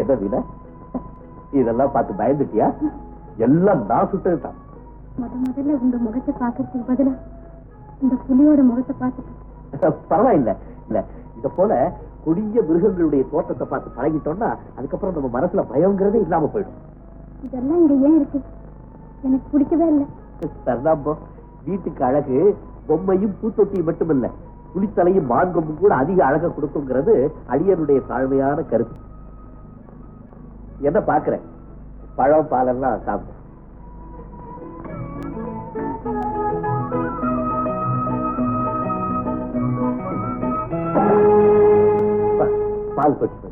என்ன வீணா இதெல்லாம் பார்த்து பயந்துட்டியா? எல்லாம் நான் சுட்டதுதான். முதல்ல உங்க முகத்தை பார்க்கறதுக்கு பதிலா இந்த புலியோட முகத்தை பார்த்துட்டு பரவாயில்ல. இல்ல இத போல கொடிய மிருகங்களுடைய தோட்டத்தை பார்த்து பழகிட்டோம்னா அதுக்கப்புறம் நம்ம மனசுல பயங்கிறதே இல்லாம போயிடும். இதெல்லாம் இங்க ஏன் இருக்கு? எனக்கு பிடிக்கவே இல்லை. சரிதாம்போ, வீட்டுக்கு அழகு பொம்மையும் பூத்தொட்டியும் மட்டுமில்ல, புலித்தலையும் மான்கொம்பும் கூட அதிக அழக கொடுக்குங்கிறது அடியனுடைய தாழ்மையான கருத்து. என்ன பாக்குறேன்? பழம் பாலெல்லாம் சாப்பிடு. பால் கொச்சு